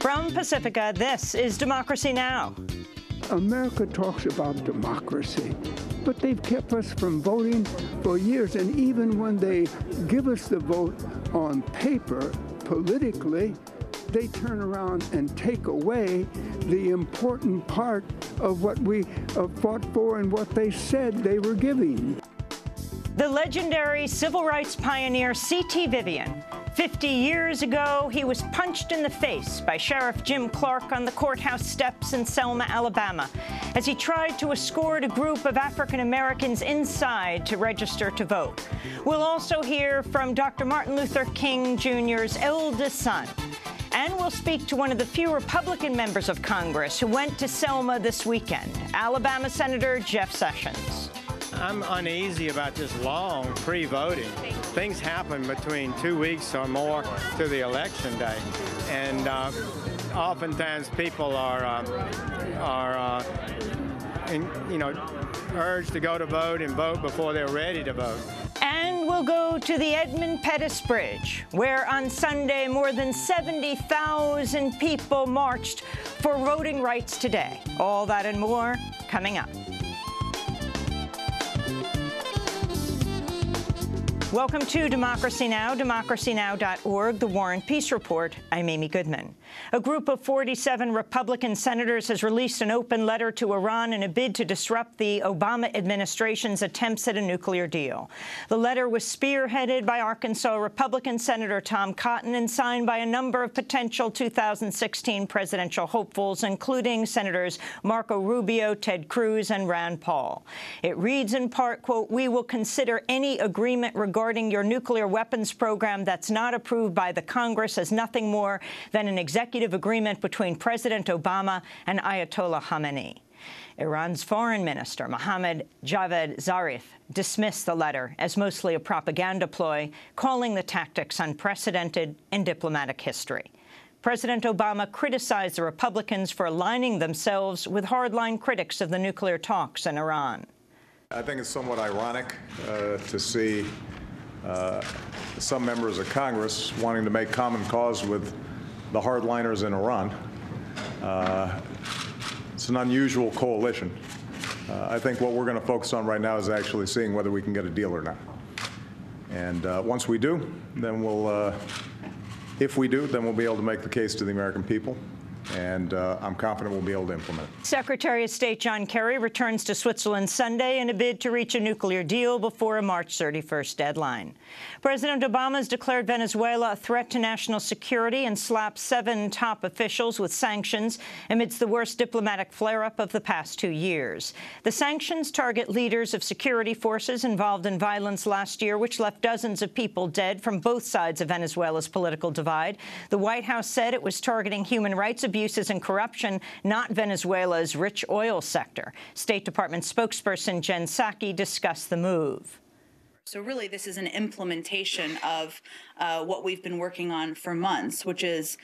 From Pacifica, this is Democracy Now! America talks about democracy, but they've kept us from voting for years. And even when they give us the vote on paper, politically, they turn around and take away the important part of what we fought for and what they said they were giving. The legendary civil rights pioneer C.T. Vivian. 50 years ago, he was punched in the face by Sheriff Jim Clark on the courthouse steps in Selma, Alabama, as he tried to escort a group of African Americans inside to register to vote. We'll also hear from Dr. Martin Luther King Jr.'s eldest son. And we'll speak to one of the few Republican members of Congress who went to Selma this weekend, Alabama Senator Jeff Sessions. I'm uneasy about this long pre-voting. Things happen between 2 weeks or more to the election day, and oftentimes people are urged to go to vote and vote before they're ready to vote. And we'll go to the Edmund Pettus Bridge, where on Sunday more than 70,000 people marched for voting rights today. All that and more coming up. Welcome to Democracy Now!, democracynow.org, The War and Peace Report. I'm Amy Goodman. A group of 47 Republican senators has released an open letter to Iran in a bid to disrupt the Obama administration's attempts at a nuclear deal. The letter was spearheaded by Arkansas Republican Senator Tom Cotton and signed by a number of potential 2016 presidential hopefuls, including Senators Marco Rubio, Ted Cruz, and Rand Paul. It reads in part, quote, "We will consider any agreement regarding your nuclear weapons program that's not approved by the Congress as nothing more than an executive agreement between President Obama and Ayatollah Khamenei." Iran's foreign minister, Mohammad Javad Zarif, dismissed the letter as mostly a propaganda ploy, calling the tactics unprecedented in diplomatic history. President Obama criticized the Republicans for aligning themselves with hardline critics of the nuclear talks in Iran. I think it's somewhat ironic to see some members of Congress wanting to make common cause with the hardliners in Iran. It's an unusual coalition. I think what we're going to focus on right now is actually seeing whether we can get a deal or not. And once we do, then if we do, then we'll be able to make the case to the American people. And I'm confident we'll be able to implement it. Secretary of State John Kerry returns to Switzerland Sunday in a bid to reach a nuclear deal before a March 31st deadline. President Obama has declared Venezuela a threat to national security and slapped 7 top officials with sanctions amidst the worst diplomatic flare-up of the past 2 years. The sanctions target leaders of security forces involved in violence last year, which left dozens of people dead from both sides of Venezuela's political divide. The White House said it was targeting human rights abuses and corruption, not Venezuela's rich oil sector. State Department spokesperson Jen Psaki discussed the move. So really, this is an implementation of what we've been working on for months, which is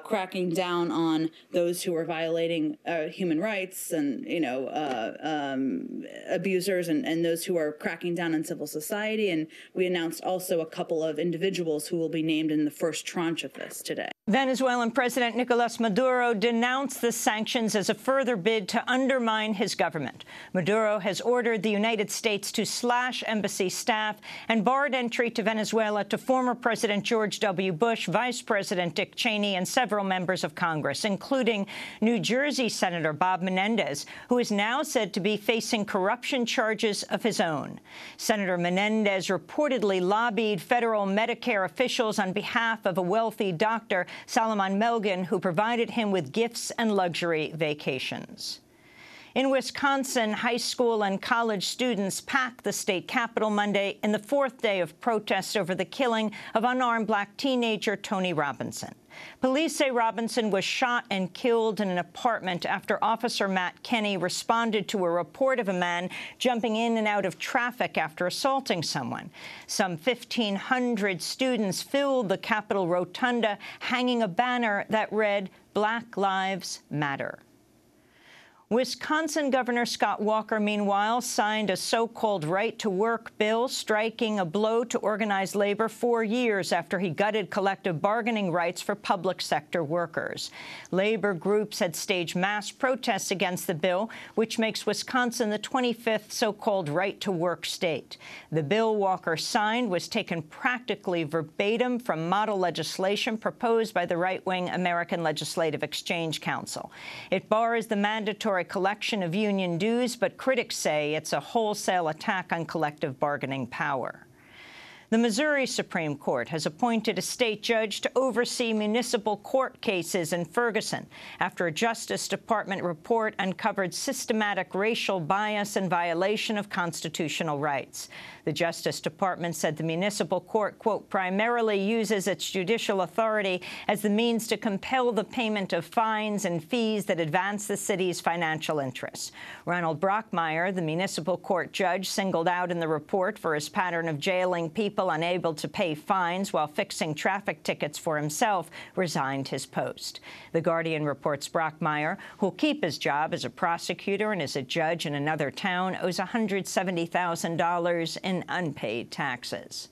cracking down on those who are violating human rights and, abusers and those who are cracking down on civil society. And we announced also a couple of individuals who will be named in the first tranche of this today. Venezuelan President Nicolas Maduro denounced the sanctions as a further bid to undermine his government. Maduro has ordered the United States to slash embassy staff and barred entry to Venezuela to former President George W. Bush, Vice President Dick Cheney, and several members of Congress, including New Jersey Senator Bob Menendez, who is now said to be facing corruption charges of his own. Senator Menendez reportedly lobbied federal Medicare officials on behalf of a wealthy doctor, Solomon Melgen, who provided him with gifts and luxury vacations. In Wisconsin, high school and college students packed the state capitol Monday in the 4th day of protests over the killing of unarmed black teenager Tony Robinson. Police say Robinson was shot and killed in an apartment after Officer Matt Kenny responded to a report of a man jumping in and out of traffic after assaulting someone. Some 1,500 students filled the Capitol Rotunda, hanging a banner that read, "Black Lives Matter." Wisconsin Governor Scott Walker, meanwhile, signed a so-called right-to-work bill, striking a blow to organized labor 4 years after he gutted collective bargaining rights for public sector workers. Labor groups had staged mass protests against the bill, which makes Wisconsin the 25th so-called right-to-work state. The bill Walker signed was taken practically verbatim from model legislation proposed by the right-wing American Legislative Exchange Council. It bars the mandatory collection of union dues, but critics say it's a wholesale attack on collective bargaining power. The Missouri Supreme Court has appointed a state judge to oversee municipal court cases in Ferguson after a Justice Department report uncovered systematic racial bias and violation of constitutional rights. The Justice Department said the municipal court, quote, primarily uses its judicial authority as the means to compel the payment of fines and fees that advance the city's financial interests. Ronald Brockmeyer, the municipal court judge singled out in the report for his pattern of jailing people unable to pay fines while fixing traffic tickets for himself, resigned his post. The Guardian reports Brockmeyer, who'll keep his job as a prosecutor and as a judge in another town, owes $170,000 in unpaid taxes.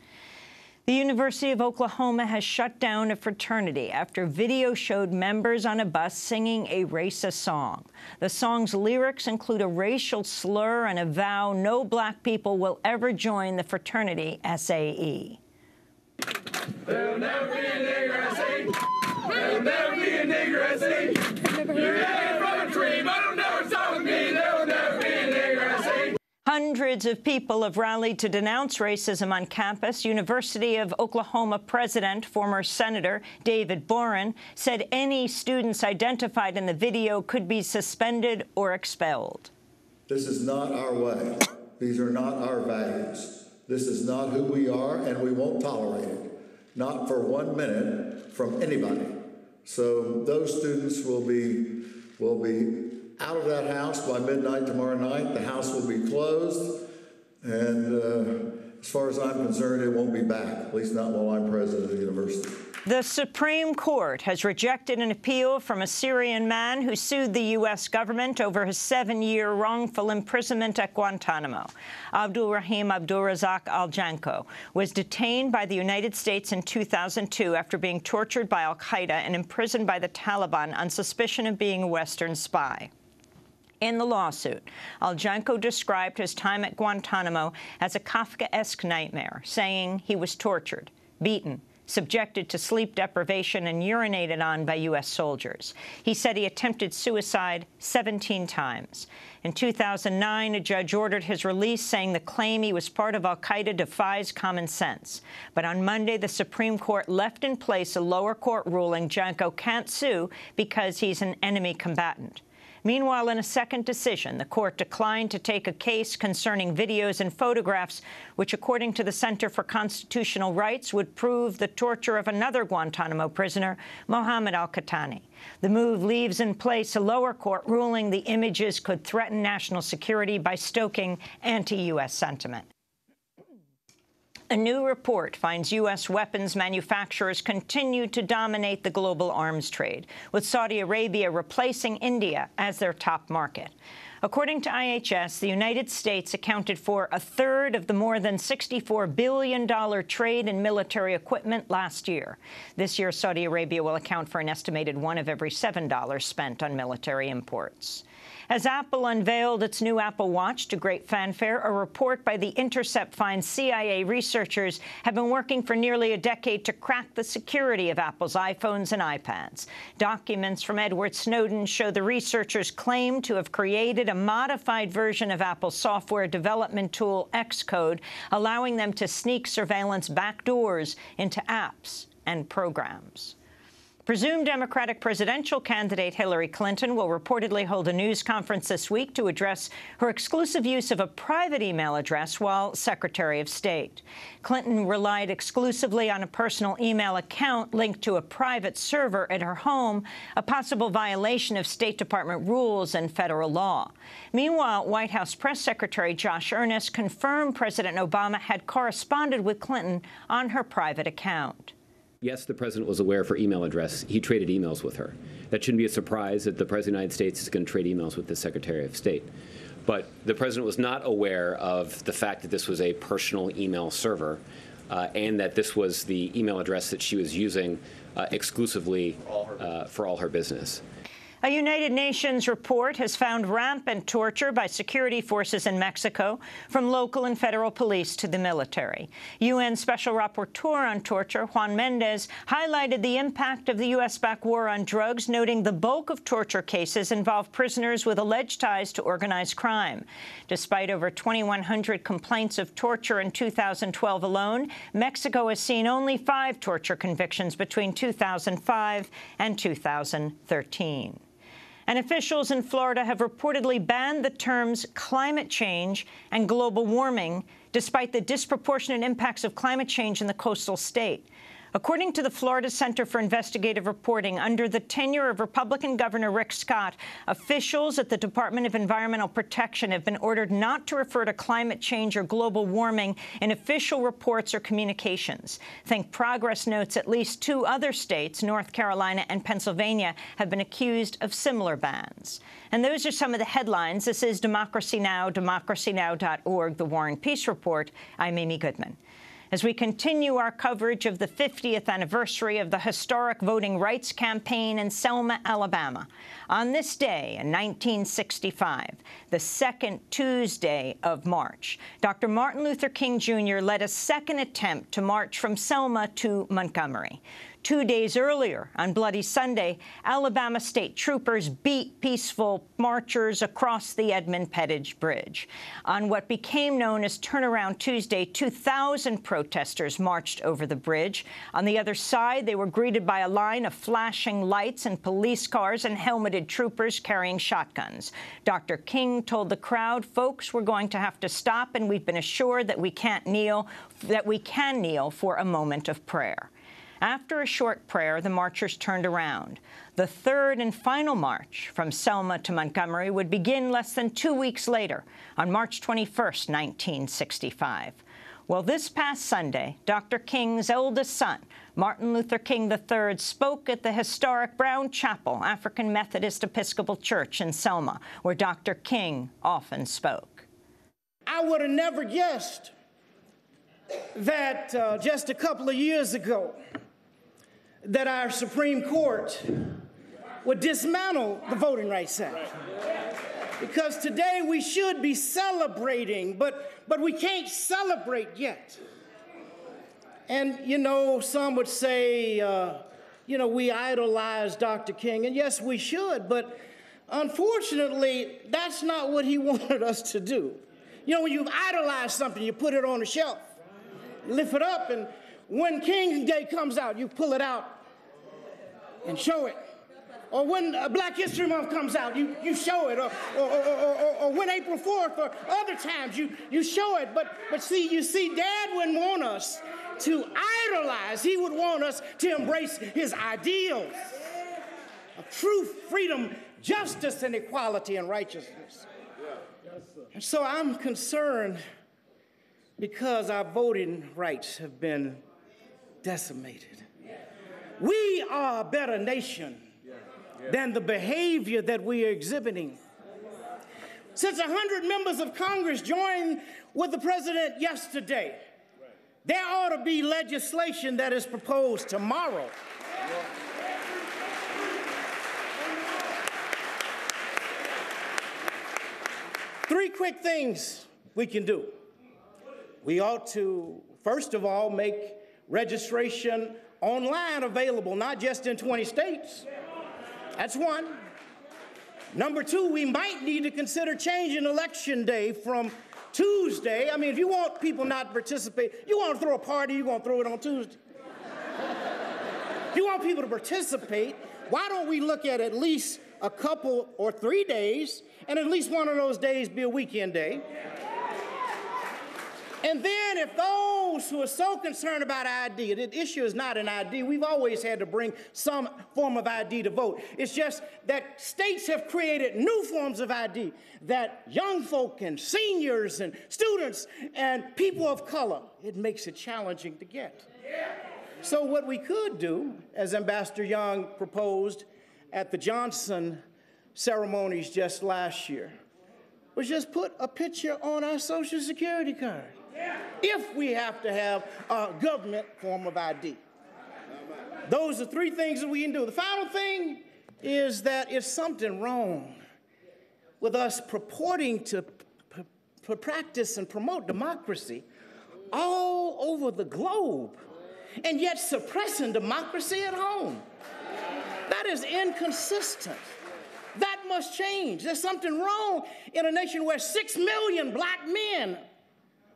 The University of Oklahoma has shut down a fraternity after video showed members on a bus singing a racist song. The song's lyrics include a racial slur and a vow no black people will ever join the fraternity SAE. There'll never be a nigger SAE. There'll never be a nigger SAE. You're hanging from a tree, but it'll never stop with me. There'll never be a nigger SAE. Hundreds of people have rallied to denounce racism on campus. University of Oklahoma president, former Senator David Boren, said any students identified in the video could be suspended or expelled. This is not our way. These are not our values. This is not who we are, and we won't tolerate it. Not for 1 minute from anybody. So those students will be out of that house by midnight tomorrow night. The house will be closed, and as far as I'm concerned, it won't be back, at least not while I'm president of the university. The Supreme Court has rejected an appeal from a Syrian man who sued the U.S. government over his 7-year wrongful imprisonment at Guantanamo. Abdul Rahim Abdulrazak Al-Janko was detained by the United States in 2002 after being tortured by al-Qaeda and imprisoned by the Taliban on suspicion of being a Western spy. In the lawsuit, Al-Janko described his time at Guantanamo as a Kafkaesque nightmare, saying he was tortured, beaten, subjected to sleep deprivation, and urinated on by U.S. soldiers. He said he attempted suicide 17 times. In 2009, a judge ordered his release, saying the claim he was part of al-Qaeda defies common sense. But on Monday, the Supreme Court left in place a lower court ruling Janko can't sue because he's an enemy combatant. Meanwhile, in a second decision, the court declined to take a case concerning videos and photographs, which, according to the Center for Constitutional Rights, would prove the torture of another Guantanamo prisoner, Mohammed al-Qahtani. The move leaves in place a lower court ruling the images could threaten national security by stoking anti-U.S. sentiment. A new report finds U.S. weapons manufacturers continue to dominate the global arms trade, with Saudi Arabia replacing India as their top market. According to IHS, the United States accounted for a third of the more than $64 billion trade in military equipment last year. This year, Saudi Arabia will account for an estimated $1 of every $7 spent on military imports. As Apple unveiled its new Apple Watch to great fanfare, a report by The Intercept finds CIA researchers have been working for nearly a decade to crack the security of Apple's iPhones and iPads. Documents from Edward Snowden show the researchers claim to have created a modified version of Apple's software development tool Xcode, allowing them to sneak surveillance backdoors into apps and programs. Presumed Democratic presidential candidate Hillary Clinton will reportedly hold a news conference this week to address her exclusive use of a private email address while Secretary of State. Clinton relied exclusively on a personal email account linked to a private server at her home, a possible violation of State Department rules and federal law. Meanwhile, White House Press Secretary Josh Earnest confirmed President Obama had corresponded with Clinton on her private account. Yes, the president was aware of her email address. He traded emails with her. That shouldn't be a surprise that the president of the United States is going to trade emails with the Secretary of State. But the president was not aware of the fact that this was a personal email server and that this was the email address that she was using exclusively for all her business. A United Nations report has found rampant torture by security forces in Mexico, from local and federal police to the military. UN Special Rapporteur on Torture, Juan highlighted the impact of the U.S.-backed war on drugs, noting the bulk of torture cases involve prisoners with alleged ties to organized crime. Despite over 2,100 complaints of torture in 2012 alone, Mexico has seen only 5 torture convictions between 2005 and 2013. And officials in Florida have reportedly banned the terms climate change and global warming, despite the disproportionate impacts of climate change in the coastal state. According to the Florida Center for Investigative Reporting, under the tenure of Republican Governor Rick Scott, officials at the Department of Environmental Protection have been ordered not to refer to climate change or global warming in official reports or communications. Think Progress notes at least 2 other states, North Carolina and Pennsylvania, have been accused of similar bans. And those are some of the headlines. This is Democracy Now!, democracynow.org, The War and Peace Report. I'm Amy Goodman. As we continue our coverage of the 50th anniversary of the historic voting rights campaign in Selma, Alabama, on this day in 1965, the second Tuesday of March, Dr. Martin Luther King Jr. led a second attempt to march from Selma to Montgomery. 2 days earlier, on Bloody Sunday, Alabama state troopers beat peaceful marchers across the Edmund Pettus Bridge. On what became known as Turnaround Tuesday, 2,000 protesters marched over the bridge. On the other side, they were greeted by a line of flashing lights and police cars and helmeted troopers carrying shotguns. Dr. King told the crowd, "Folks, we're going to have to stop, and we've been assured that we can kneel for a moment of prayer." After a short prayer, the marchers turned around. The third and final march from Selma to Montgomery would begin less than 2 weeks later, on March 21st, 1965. Well, this past Sunday, Dr. King's eldest son, Martin Luther King III, spoke at the historic Brown Chapel African Methodist Episcopal Church in Selma, where Dr. King often spoke. I would have never guessed that just a couple of years ago, that our Supreme Court would dismantle the Voting Rights Act. Because today we should be celebrating, but we can't celebrate yet. And, you know, some would say, we idolize Dr. King, and yes, we should, but unfortunately, that's not what he wanted us to do. You know, when you idolize something, you put it on a shelf, you lift it up, and when King Day comes out, you pull it out and show it. Or when Black History Month comes out, you show it. Or when April 4th or other times, you show it. But you see, Dad wouldn't want us to idolize. He would want us to embrace his ideals of truth, freedom, justice, and equality and righteousness. And so I'm concerned because our voting rights have been decimated. We are a better nation than the behavior that we are exhibiting. Since 100 members of Congress joined with the president yesterday, there ought to be legislation that is proposed tomorrow. Three quick things we can do. We ought to, first of all, make registration online available, not just in 20 states. That's one. Number two, we might need to consider changing Election Day from Tuesday. I mean, if you want people not to participate, you want to throw a party, you're going to throw it on Tuesday. If you want people to participate, why don't we look at least a couple or 3 days, and at least one of those days be a weekend day? And then if those who are so concerned about ID, the issue is not an ID. We've always had to bring some form of ID to vote. It's just that states have created new forms of ID that young folk and seniors and students and people of color, it makes it challenging to get. So what we could do, as Ambassador Young proposed at the Johnson ceremonies just last year, was just put a picture on our Social Security card, if we have to have a government form of ID. Those are three things that we can do. The final thing is that if something wrong with us purporting to practice and promote democracy all over the globe, and yet suppressing democracy at home. That is inconsistent. That must change. There's something wrong in a nation where 6 million black men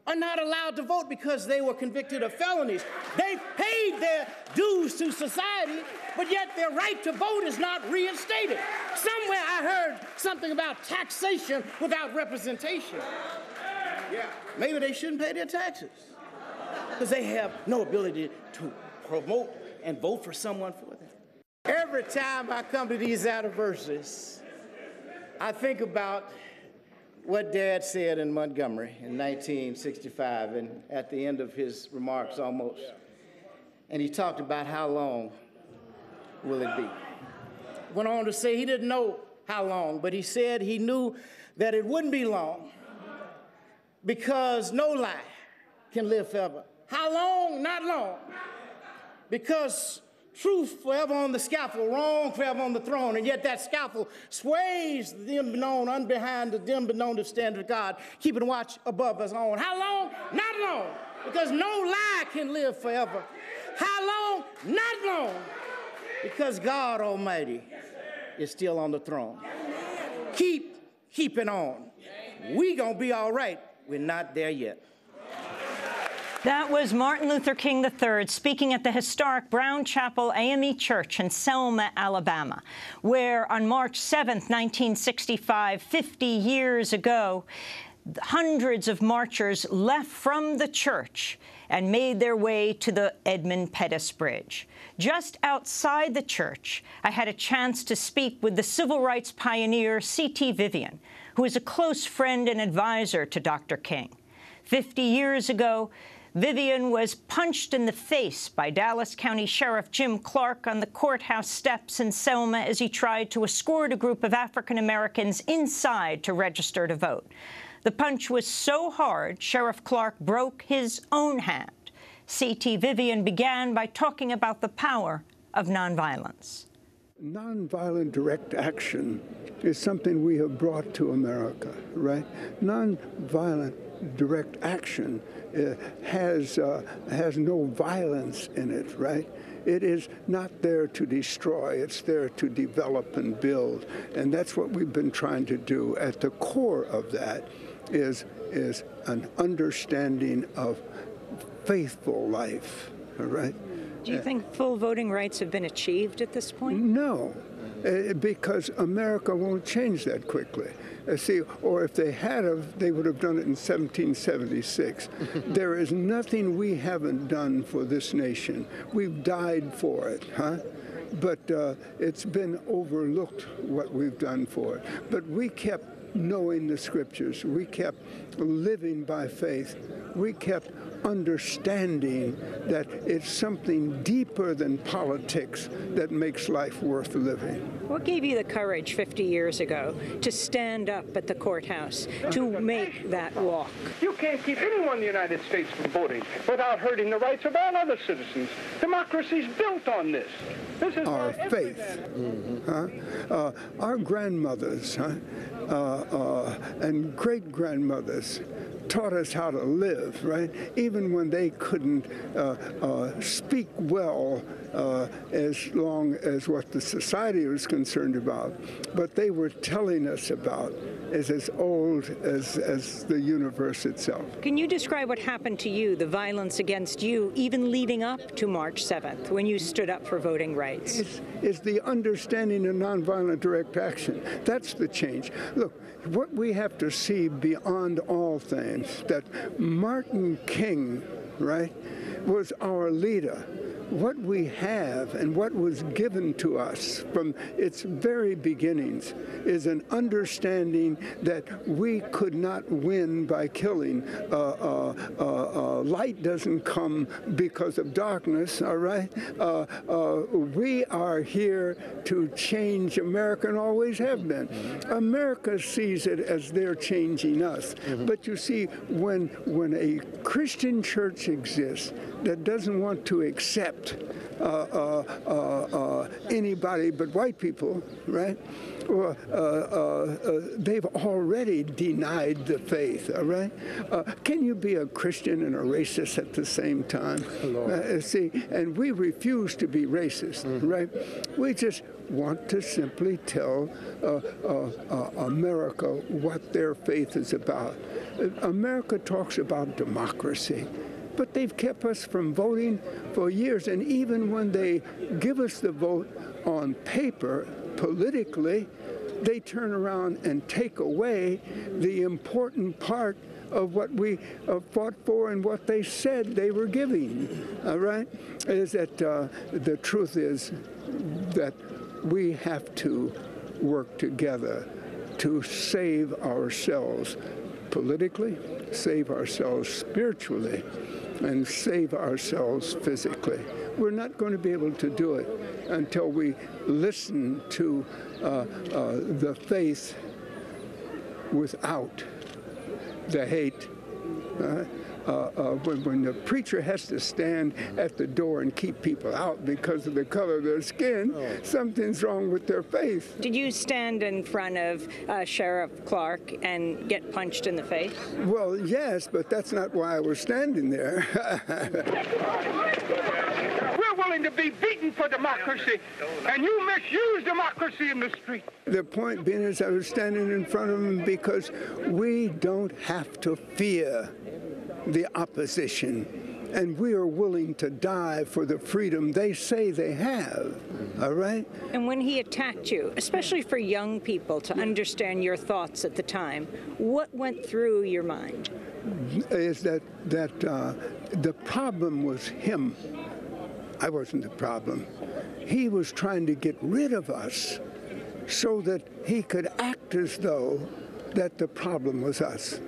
are not allowed to vote because they were convicted of felonies. They've paid their dues to society, but yet their right to vote is not reinstated. Somewhere I heard something about taxation without representation. Yeah, maybe they shouldn't pay their taxes because they have no ability to promote and vote for someone for them. Every time I come to these anniversaries, I think about what Dad said in Montgomery in 1965, and at the end of his remarks almost. And he talked about how long will it be. Went on to say he didn't know how long, but he said he knew that it wouldn't be long because no lie can live forever. How long? Not long. Because truth forever on the scaffold, wrong forever on the throne, and yet that scaffold sways the unbeknown, behind the dim beknown standard of God, keeping watch above us on. How long? Not long. Because no lie can live forever. How long? Not long. Because God Almighty is still on the throne. Keep keeping on. We gonna be all right. We're not there yet. That was Martin Luther King III speaking at the historic Brown Chapel AME Church in Selma, Alabama, where on March 7th, 1965, 50 years ago, hundreds of marchers left from the church and made their way to the Edmund Pettus Bridge. Just outside the church, I had a chance to speak with the civil rights pioneer C.T. Vivian, who is a close friend and advisor to Dr. King. 50 years ago, Vivian was punched in the face by Dallas County Sheriff Jim Clark on the courthouse steps in Selma as he tried to escort a group of African Americans inside to register to vote. The punch was so hard, Sheriff Clark broke his own hand. C.T. Vivian began by talking about the power of nonviolence. Nonviolent direct action is something we have brought to America, right? Nonviolent direct action has no violence in it, right? It is not there to destroy. It's there to develop and build. And that's what we've been trying to do. At the core of that is an understanding of faithful life, all right? Do you think full voting rights have been achieved at this point? No, because America won't change that quickly. See, or if they had, they would have done it in 1776. There is nothing we haven't done for this nation. We've died for it, huh? But it's been overlooked what we've done for it. But we kept knowing the scriptures. We kept living by faith. We kept understanding that it's something deeper than politics that makes life worth living. What gave you the courage 50 years ago to stand up at the courthouse, to make that walk? You can't keep anyone in the United States from voting without hurting the rights of all other citizens. Democracy's built on this. This is our faith. Our grandmothers and great-grandmothers taught us how to live, right? Even when they couldn't speak well as long as what the society was concerned about. But they were telling us about is as old as the universe itself. Can you describe what happened to you, the violence against you, even leading up to March 7th, when you stood up for voting rights? It's the understanding of nonviolent direct action. That's the change. Look, what we have to see beyond all things, that Martin King, right, was our leader. what we have and what was given to us from its very beginnings is an understanding that we could not win by killing. Light doesn't come because of darkness, all right? We are here to change America and always have been. America sees it as they're changing us. But you see, when a Christian church exists that doesn't want to accept anybody but white people, right? They've already denied the faith, all right? Can you be a Christian and a racist at the same time? See, and we refuse to be racist, right? We just want to simply tell America what their faith is about. America talks about democracy, but they've kept us from voting for years, and even when they give us the vote on paper, politically, they turn around and take away the important part of what we fought for and what they said they were giving, all right? Is that the truth is that we have to work together to save ourselves politically, save ourselves spiritually, and save ourselves physically. We're not going to be able to do it until we listen to the faith without the hate. When the preacher has to stand at the door and keep people out because of the color of their skin, something's wrong with their faith. Did you stand in front of Sheriff Clark and get punched in the face? Well, yes, but that's not why I was standing there. We're willing to be beaten for democracy, and you misuse democracy in the street. The point being is I was standing in front of him because we don't have to fear the opposition, and we are willing to die for the freedom they say they have, all right? And when he attacked you, especially for young people to understand your thoughts at the time, what went through your mind? Is that the problem was him. I wasn't the problem. He was trying to get rid of us so that he could act as though that the problem was us.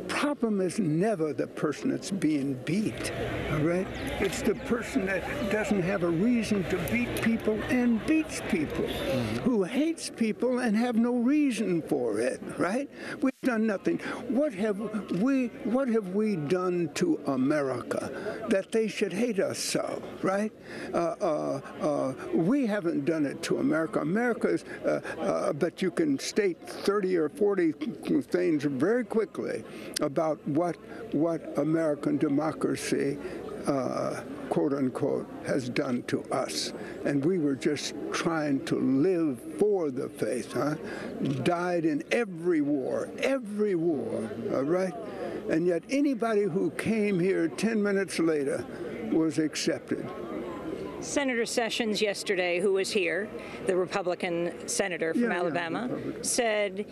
Problem is never the person that's being beat, all right? It's the person that doesn't have a reason to beat people and beats people, who hates people and have no reason for it, right? We've done nothing. What have we done to America that they should hate us so, right? We haven't done it to America. America's, but you can state 30 or 40 things very quickly about what American democracy, quote unquote, has done to us. And we were just trying to live for the faith, huh? Died in every war, all right? And yet anybody who came here 10 minutes later was accepted. Senator Sessions yesterday, who was here, the Republican senator from Alabama, said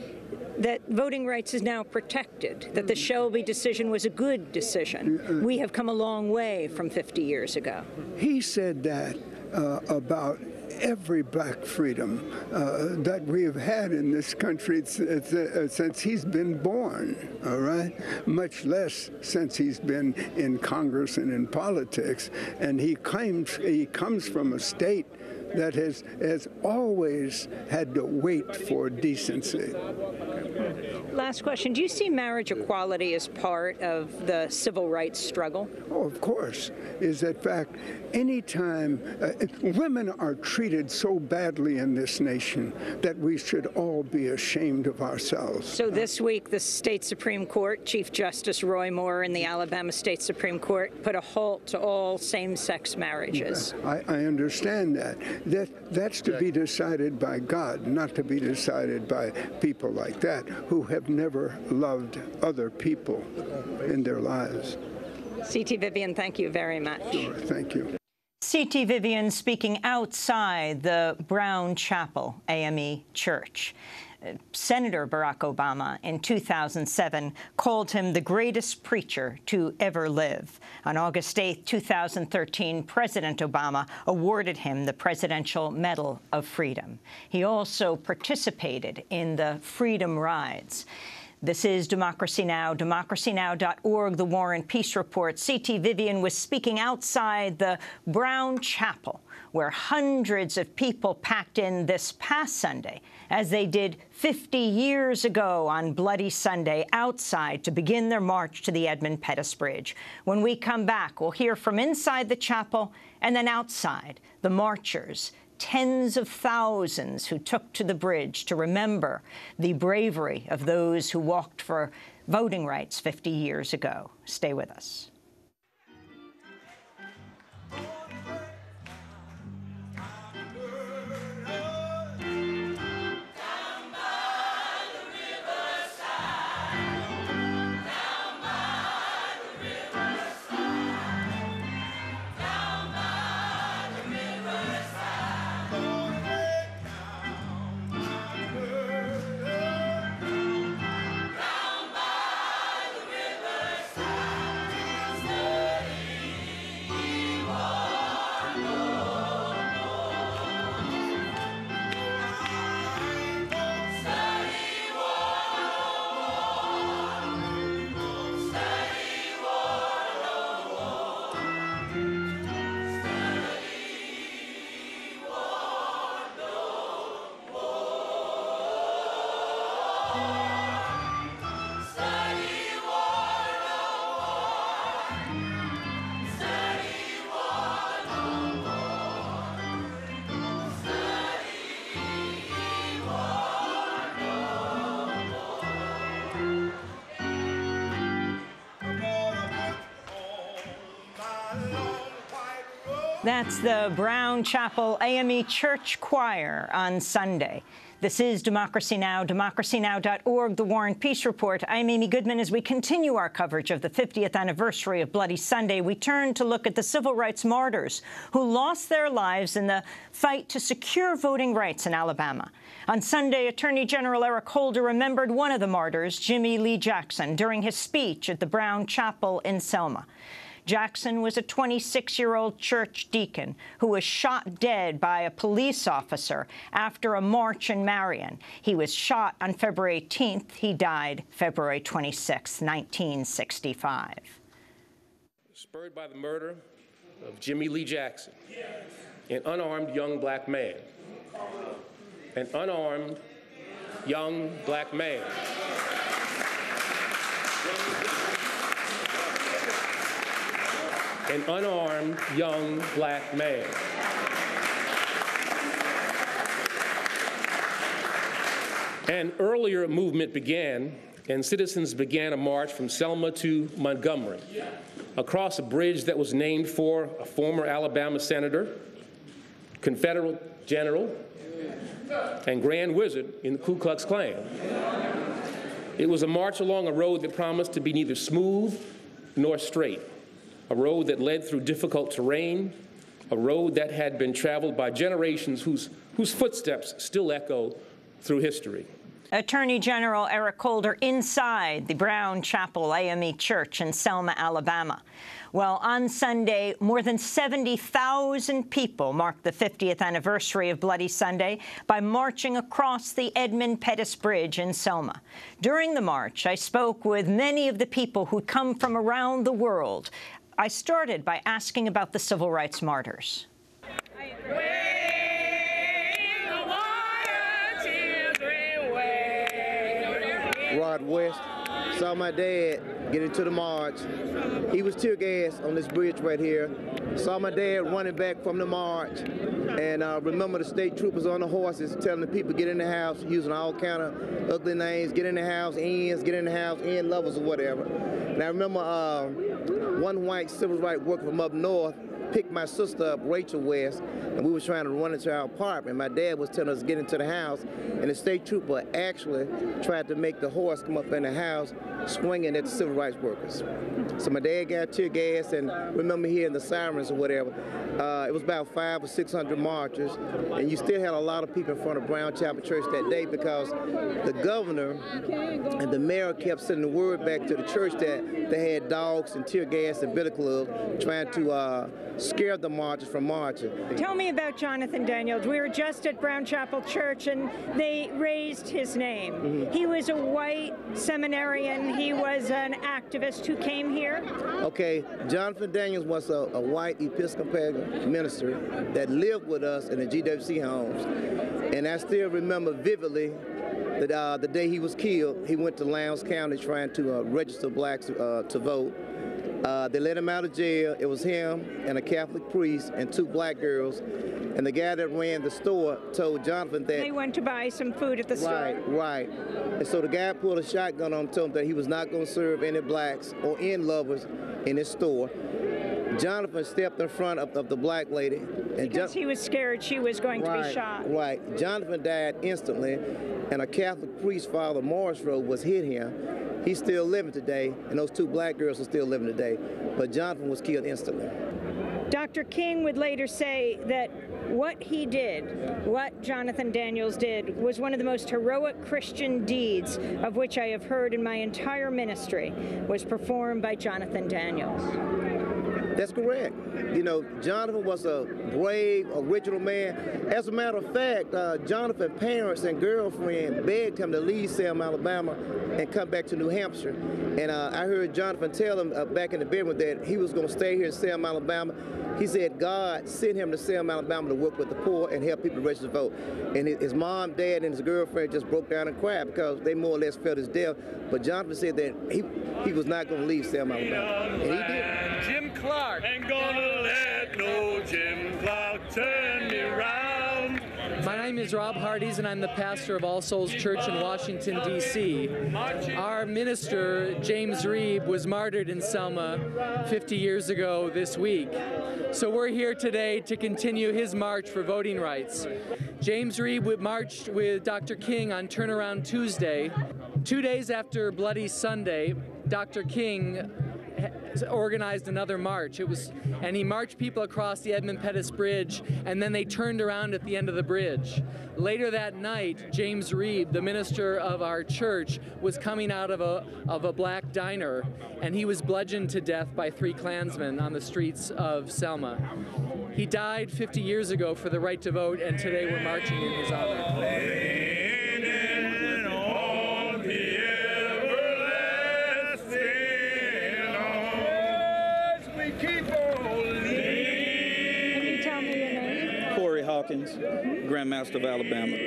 that voting rights is now protected, that the Shelby decision was a good decision. We have come a long way from 50 years ago. He said that about every black freedom that we have had in this country since he's been born, all right? Much less since he's been in Congress and in politics. And he comes from a state that has always had to wait for decency. Last question. Do you see marriage equality as part of the civil rights struggle? Oh, of course. Is that fact, anytime women are treated so badly in this nation that we should all be ashamed of ourselves. So this week, the state Supreme Court, Chief Justice Roy Moore in the Alabama State Supreme Court, put a halt to all same-sex marriages. I understand that. That's to be decided by God, not to be decided by people like that who have never loved other people in their lives. C.T. Vivian, thank you very much. Sure, thank you. C.T. Vivian speaking outside the Brown Chapel AME Church. Senator Barack Obama in 2007 called him the greatest preacher to ever live. On August 8, 2013, President Obama awarded him the Presidential Medal of Freedom. He also participated in the Freedom Rides. This is Democracy Now!, democracynow.org, The War and Peace Report. C.T. Vivian was speaking outside the Brown Chapel, where hundreds of people packed in this past Sunday, as they did 50 years ago on Bloody Sunday, outside to begin their march to the Edmund Pettus Bridge. When we come back, we'll hear from inside the chapel and then outside, the marchers, tens of thousands who took to the bridge to remember the bravery of those who walked for voting rights 50 years ago. Stay with us. That's the Brown Chapel AME Church Choir on Sunday. This is Democracy Now!, democracynow.org, The War and Peace Report. I'm Amy Goodman. As we continue our coverage of the 50th anniversary of Bloody Sunday, we turn to look at the civil rights martyrs who lost their lives in the fight to secure voting rights in Alabama. On Sunday, Attorney General Eric Holder remembered one of the martyrs, Jimmy Lee Jackson, during his speech at the Brown Chapel in Selma. Jackson was a 26-year-old church deacon who was shot dead by a police officer after a march in Marion. He was shot on February 18th. He died February 26, 1965. Spurred by the murder of Jimmy Lee Jackson, an unarmed young black man. An unarmed young black man. An unarmed young black man. An earlier movement began, and citizens began a march from Selma to Montgomery, across a bridge that was named for a former Alabama senator, Confederate general, and Grand Wizard in the Ku Klux Klan. It was a march along a road that promised to be neither smooth nor straight. A road that led through difficult terrain, a road that had been traveled by generations whose footsteps still echo through history. Attorney General Eric Holder inside the Brown Chapel AME Church in Selma, Alabama. Well, on Sunday, more than 70,000 people marked the 50th anniversary of Bloody Sunday by marching across the Edmund Pettus Bridge in Selma. During the march, I spoke with many of the people who'd come from around the world. I started by asking about the civil rights martyrs. Rod West, saw my dad get into the march. He was tear gassed on this bridge right here. Saw my dad running back from the march. And remember the state troopers on the horses telling the people get in the house, using all kind of ugly names, get in the house, ends, get in the house, end lovers or whatever. And I remember one white civil rights worker from up north picked my sister up, Rachel West, and we were trying to run into our apartment. My dad was telling us to get into the house, and the state trooper actually tried to make the horse come up in the house, swinging at the civil rights workers. So my dad got tear gas, and remember hearing the siren cameras or whatever. It was about 500 or 600 marchers, and you still had a lot of people in front of Brown Chapel Church that day because the governor and the mayor kept sending the word back to the church that they had dogs and tear gas and billy clubs trying to scare the marchers from marching. Tell me about Jonathan Daniels. We were just at Brown Chapel Church, and they raised his name. Mm-hmm. He was a white seminarian. He was an activist who came here. Okay, Jonathan Daniels was a white Episcopalian minister that lived with us in the GWC homes. And I still remember vividly that the day he was killed, he went to Lowndes County trying to register blacks to vote. They let him out of jail. It was him and a Catholic priest and 2 black girls. And the guy that ran the store told Jonathan that... They went to buy some food at the store. Right. And so the guy pulled a shotgun on him, told him that he was not going to serve any blacks or end lovers in his store. Jonathan stepped in front of the black lady. And because he was scared she was going to be shot. Right. Jonathan died instantly, and a Catholic priest, Father Morris was hit him. He's still living today, and those 2 black girls are still living today. But Jonathan was killed instantly. Dr. King would later say that what he did, what Jonathan Daniels did, was one of the most heroic Christian deeds of which I have heard in my entire ministry, was performed by Jonathan Daniels. That's correct. You know, Jonathan was a brave, original man. As a matter of fact, Jonathan's parents and girlfriend begged him to leave Selma, Alabama, and come back to New Hampshire. And I heard Jonathan tell him back in the bedroom that he was going to stay here in Selma, Alabama. He said God sent him to Selma, Alabama to work with the poor and help people register to vote. And his mom, dad, and his girlfriend just broke down and cried because they more or less felt his death. But Jonathan said that he was not going to leave Selma, Alabama. And he did. Jim Clark. Ain't gonna let no Jim Clark turn me around. My name is Rob Hardees, and I'm the pastor of All Souls Church in Washington, D.C. Our minister, James Reeb, was martyred in Selma 50 years ago this week. So we're here today to continue his march for voting rights. James Reeb marched with Dr. King on Turnaround Tuesday. 2 days after Bloody Sunday, Dr. King organized another march. And he marched people across the Edmund Pettus Bridge, and then they turned around at the end of the bridge. Later that night, James Reeb, the minister of our church, was coming out of a black diner, and he was bludgeoned to death by 3 Klansmen on the streets of Selma. He died 50 years ago for the right to vote, and today we're marching in his honor. Grandmaster of Alabama.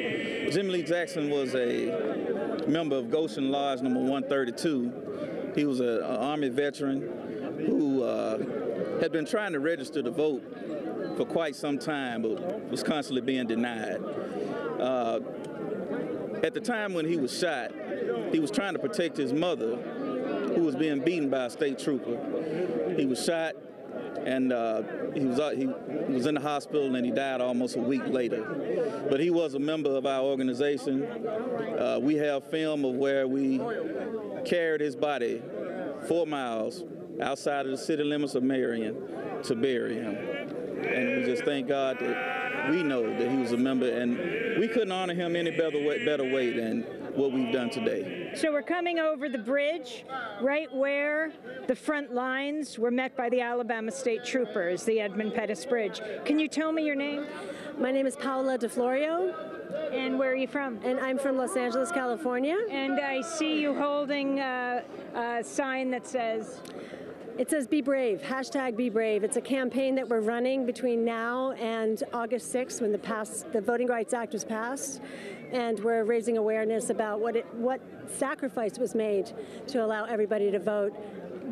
Jim Lee Jackson was a member of Goshen Lodge number 132. He was an Army veteran who had been trying to register to vote for quite some time, but was constantly being denied. At the time when he was shot, he was trying to protect his mother, who was being beaten by a state trooper. He was shot, and he was in the hospital, and he died almost a week later. But he was a member of our organization. We have film of where we carried his body 4 miles outside of the city limits of Marion to bury him. And we just thank God that we know that he was a member, and we couldn't honor him any better way than what we've done today. So we're coming over the bridge, right where the front lines were met by the Alabama State Troopers, the Edmund Pettus Bridge. Can you tell me your name? My name is Paola DeFlorio. And where are you from? And I'm from Los Angeles, California. And I see you holding a sign that says... It says Be Brave, hashtag Be Brave. It's a campaign that we're running between now and August 6th when the Voting Rights Act was passed. And we're raising awareness about what sacrifice was made to allow everybody to vote.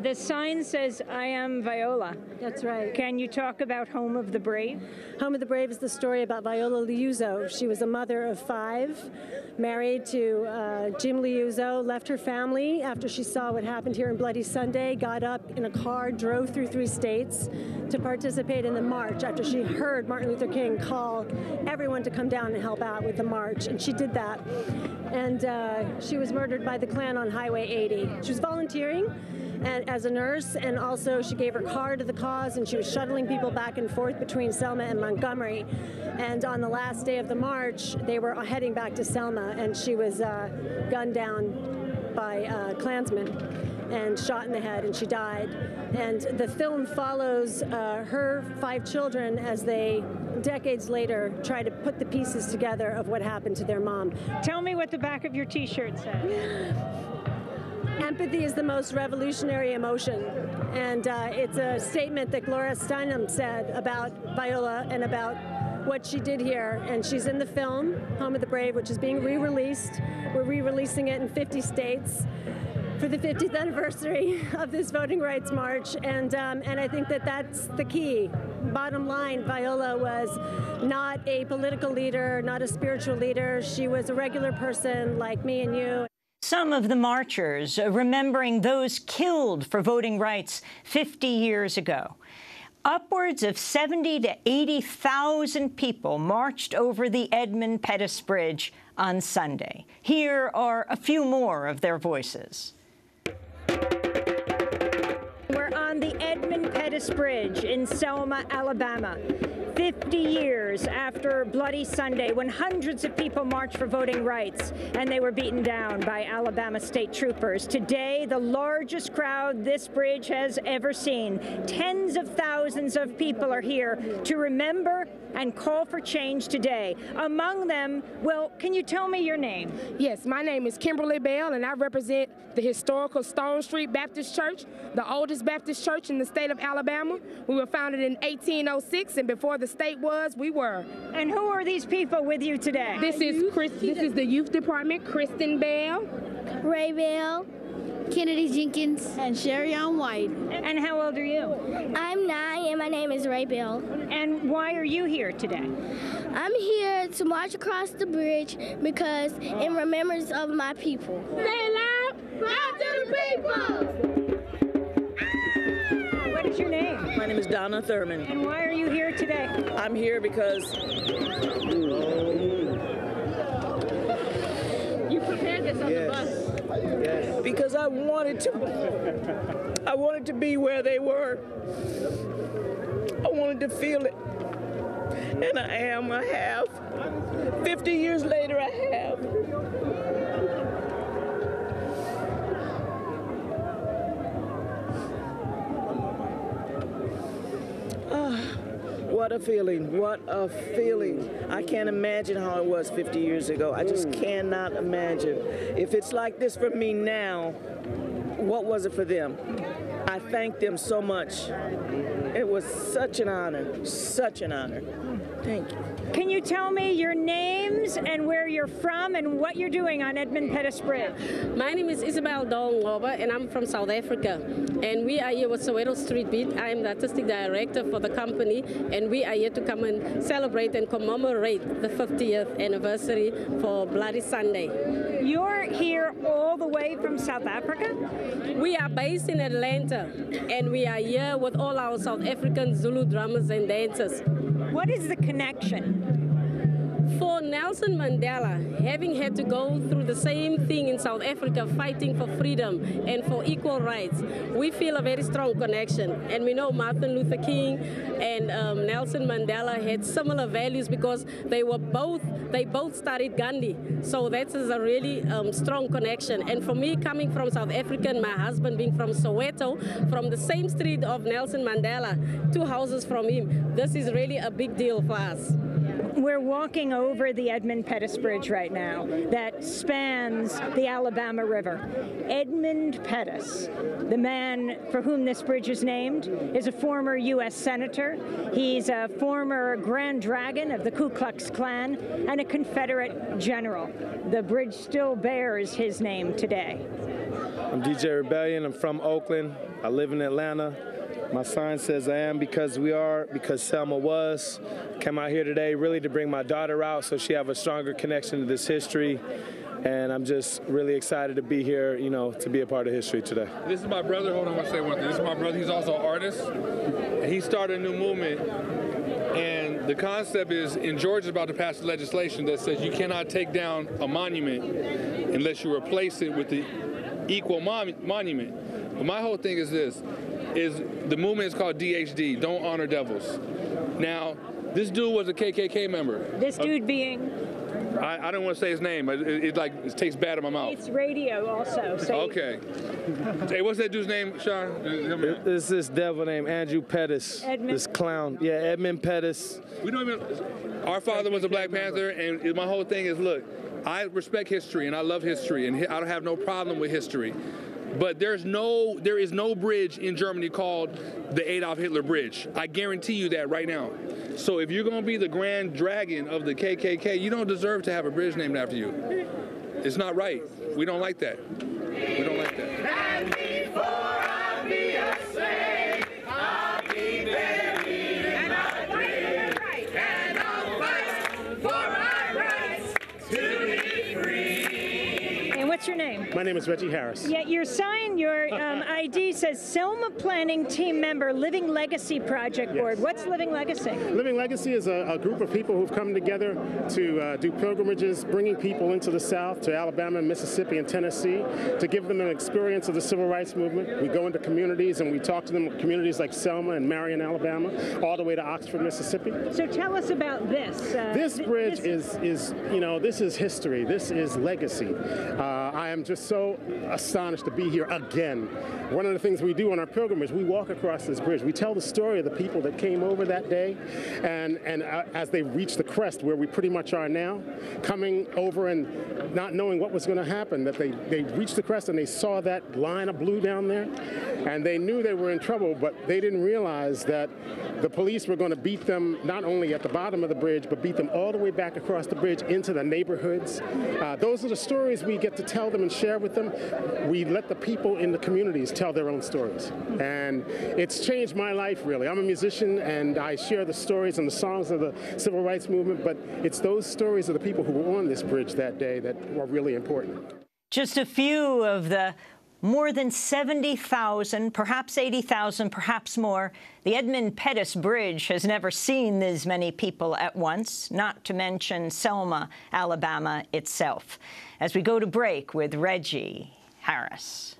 The sign says, I am Viola. That's right. Can you talk about Home of the Brave? Home of the Brave is the story about Viola Liuzzo. She was a mother of 5, married to Jim Liuzzo, left her family after she saw what happened here in Bloody Sunday, got up in a car, drove through 3 states to participate in the march after she heard Martin Luther King call everyone to come down and help out with the march. And she did that. And she was murdered by the Klan on Highway 80. She was volunteering volunteering and as a nurse, and also she gave her car to the cause, and she was shuttling people back and forth between Selma and Montgomery. And on the last day of the march, they were heading back to Selma, and she was gunned down by Klansmen and shot in the head, and she died. And the film follows her 5 children as they, decades later, try to put the pieces together of what happened to their mom. Tell me what the back of your T-shirt says. Empathy is the most revolutionary emotion, and it's a statement that Gloria Steinem said about Viola and about what she did here, and she's in the film, Home of the Brave, which is being re-released. We're re-releasing it in 50 states for the 50th anniversary of this voting rights march, and I think that that's the key. Bottom line, Viola was not a political leader, not a spiritual leader. She was a regular person like me and you. Some of the marchers remembering those killed for voting rights 50 years ago. Upwards of 70,000 to 80,000 people marched over the Edmund Pettus Bridge on Sunday. Here are a few more of their voices. We're on the Edmund Pettus Bridge in Selma, Alabama. 50 years after Bloody Sunday, when hundreds of people marched for voting rights and they were beaten down by Alabama state troopers. Today, the largest crowd this bridge has ever seen. Tens of thousands of people are here to remember and call for change today. Among them, well, can you tell me your name? Yes, my name is Kimberly Bell, and I represent the historical Stone Street Baptist Church, the oldest Baptist church in the state of Alabama. We were founded in 1806, and before the state was, we were. And who are these people with you today? This is the youth department, Kristen Bell, Ray Bell, Kennedy Jenkins, and Sherryon White. And how old are you? I'm 9, and my name is Ray Bell. And why are you here today? I'm here to march across the bridge because in remembrance of my people. Say loud, loud to the people! What is your name? My name is Donna Thurman. And why are you here today? I'm here because You prepared this on the bus. Yes. Because I wanted to be where they were. I wanted to feel it. And I have. 50 years later, I have. What a feeling, what a feeling. I can't imagine how it was 50 years ago. I just cannot imagine. If it's like this for me now, what was it for them? I thank them so much. It was such an honor, such an honor. Thank you. Can you tell me your names and where you're from and what you're doing on Edmund Pettus Bridge? My name is Isabel Dong-Loba, and I'm from South Africa. And we are here with Soweto Street Beat. I am the artistic director for the company, and we are here to come and celebrate and commemorate the 50th anniversary for Bloody Sunday. You're here all the way from South Africa? We are based in Atlanta, and we are here with all our South African Zulu drummers and dancers. What is the connection? For Nelson Mandela, having had to go through the same thing in South Africa, fighting for freedom and for equal rights, we feel a very strong connection. And we know Martin Luther King and Nelson Mandela had similar values because they both studied Gandhi. So that is a really strong connection. And for me, coming from South Africa, and my husband being from Soweto, from the same street of Nelson Mandela, 2 houses from him, this is really a big deal for us. We're walking over the Edmund Pettus Bridge right now that spans the Alabama River. Edmund Pettus, the man for whom this bridge is named, is a former U.S. Senator. He's a former Grand Dragon of the Ku Klux Klan and a Confederate general. The bridge still bears his name today. I'm DJ Rebellion. I'm from Oakland. I live in Atlanta. My sign says I am because we are, because Selma was. Came out here today really to bring my daughter out so she have a stronger connection to this history. And I'm just really excited to be here, you know, to be a part of history today. This is my brother. Hold on, I want to say one thing. This is my brother. He's also an artist. And he started a new movement. And the concept is, in Georgia's about to pass legislation that says you cannot take down a monument unless you replace it with the equal monument. But my whole thing is this, is the movement is called DHD, Don't Honor Devils. Now, this dude was a KKK member. This dude being? I don't want to say his name. It tastes bad in my mouth. It's radio also. So okay. Hey, what's that dude's name, Sean? There's this devil named Andrew Pettis. Edmund? This clown. Yeah, Edmund Pettis. We don't even. Our father was a Black Panther, and my whole thing is, look, I respect history and I love history, and I don't have no problem with history. But there is no bridge in Germany called the Adolf Hitler Bridge. I guarantee you that right now. So if you're going to be the grand dragon of the KKK, you don't deserve to have a bridge named after you. It's not right. We don't like that. We don't like that. And before I be a slave, I'll be buried in my grave, and I'll fight for my rights to be free. And what's your name? My name is Reggie Harris. Yeah, your sign, your ID says Selma Planning Team Member, Living Legacy Project Board. What's Living Legacy? Living Legacy is a group of people who've come together to do pilgrimages, bringing people into the South, to Alabama, Mississippi, and Tennessee, to give them an experience of the Civil Rights Movement. We go into communities and we talk to them, communities like Selma and Marion, Alabama, all the way to Oxford, Mississippi. So tell us about this. This bridge is, you know, this is history. This is legacy. I am just so astonished to be here again. One of the things we do on our pilgrimage, we walk across this bridge. We tell the story of the people that came over that day, and as they reach the crest where we pretty much are now, coming over and not knowing what was going to happen, that they reached the crest and they saw that line of blue down there, and they knew they were in trouble, but they didn't realize that the police were going to beat them not only at the bottom of the bridge, but beat them all the way back across the bridge into the neighborhoods. Those are the stories we get to tell them and share with them. We let the people in the communities tell their own stories. And it's changed my life, really. I'm a musician, and I share the stories and the songs of the Civil Rights Movement, but it's those stories of the people who were on this bridge that day that are really important. Just a few of the more than 70,000, perhaps 80,000, perhaps more. The Edmund Pettis Bridge has never seen this many people at once, not to mention Selma, Alabama itself. As we go to break with Reggie Harris.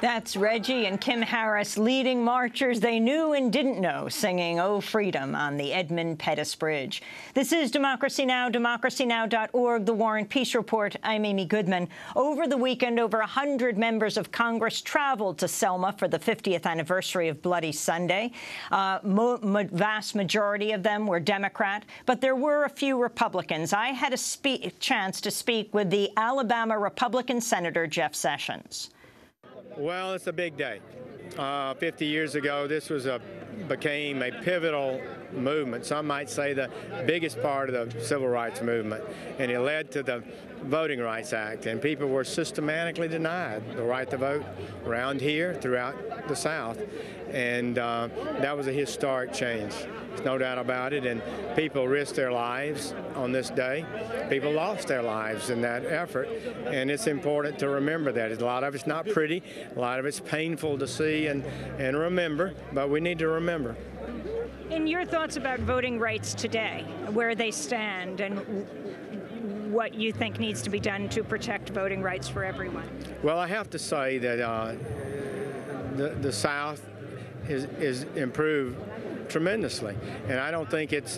That's Reggie and Kim Harris leading marchers they knew and didn't know, singing "Oh Freedom" on the Edmund Pettis Bridge. This is Democracy Now!, democracynow.org, The War and Peace Report. I'm Amy Goodman. Over the weekend, over 100 members of Congress traveled to Selma for the 50th anniversary of Bloody Sunday. Vast majority of them were Democrat, but there were a few Republicans. I had a chance to speak with the Alabama Republican Senator Jeff Sessions. Well, it's a big day. 50 years ago, this became a pivotal movement. Some might say the biggest part of the civil rights movement, and it led to the Voting Rights Act, and people were systematically denied the right to vote around here, throughout the South, and that was a historic change. There's no doubt about it, and people risked their lives on this day. People lost their lives in that effort, and it's important to remember that. A lot of it's not pretty, a lot of it's painful to see and remember, but we need to remember. In your thoughts about voting rights today, where they stand, and what you think needs to be done to protect voting rights for everyone? Well, I have to say that the South is improved tremendously. And I don't think its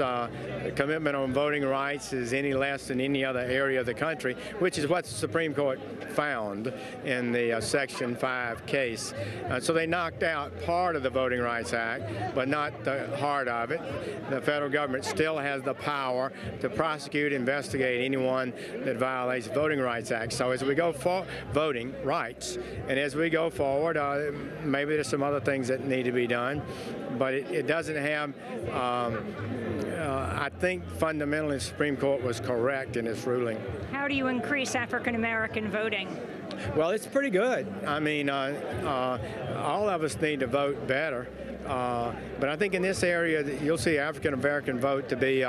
commitment on voting rights is any less than any other area of the country, which is what the Supreme Court found in the Section 5 case. So they knocked out part of the Voting Rights Act, but not the heart of it. The federal government still has the power to prosecute, investigate anyone that violates the Voting Rights Act. So as we go for voting rights, and as we go forward, maybe there's some other things that need to be done, but it doesn't have, I think fundamentally the Supreme Court was correct in its ruling. How do you increase African American voting? Well, it's pretty good. I mean, all of us need to vote better. But I think in this area, you'll see African American vote to be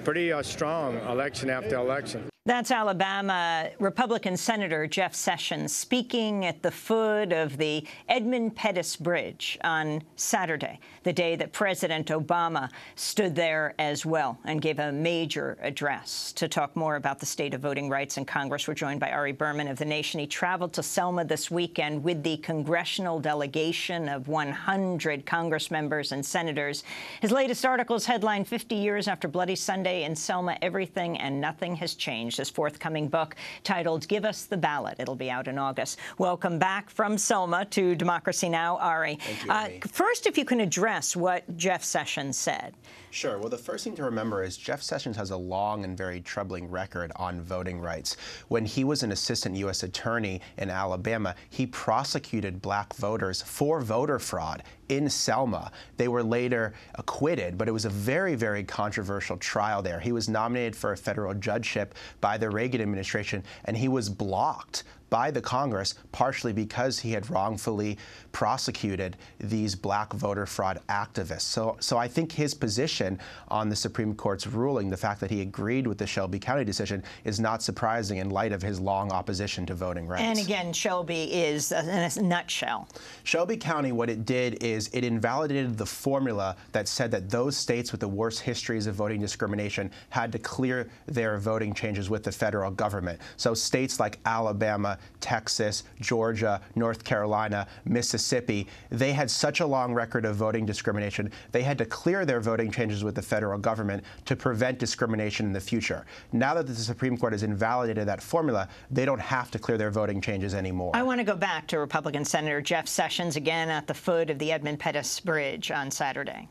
pretty strong election after election. That's Alabama Republican Senator Jeff Sessions speaking at the foot of the Edmund Pettus Bridge on Saturday, the day that President Obama stood there as well and gave a major address. To talk more about the state of voting rights in Congress, we're joined by Ari Berman of The Nation. He traveled to Selma this weekend with the congressional delegation of 100 Congress members and senators. His latest article is headlined 50 years after Bloody Sunday in Selma, Everything and Nothing Has Changed. His forthcoming book titled Give Us the Ballot. It'll be out in August. Welcome back from Selma to Democracy Now!, Ari. Thank you, first, if you can address what Jeff Sessions said. Sure. Well, the first thing to remember is Jeff Sessions has a long and very troubling record on voting rights. When he was an assistant U.S. attorney in Alabama, he prosecuted black voters for voter fraud in Selma. They were later acquitted, but it was a very, very controversial trial there. He was nominated for a federal judgeship by the Reagan administration, and he was blocked by the Congress, partially because he had wrongfully prosecuted these black voter fraud activists. So I think his position on the Supreme Court's ruling, the fact that he agreed with the Shelby County decision, is not surprising in light of his long opposition to voting rights. And again, Shelby is, in a nutshell. Shelby County, what it did is it invalidated the formula that said that those states with the worst histories of voting discrimination had to clear their voting changes with the federal government. So states like Alabama, Texas, Georgia, North Carolina, Mississippi, they had such a long record of voting discrimination, they had to clear their voting changes with the federal government to prevent discrimination in the future. Now that the Supreme Court has invalidated that formula, they don't have to clear their voting changes anymore. I want to go back to Republican Senator Jeff Sessions again at the foot of the Edmund Pettus Bridge on Saturday.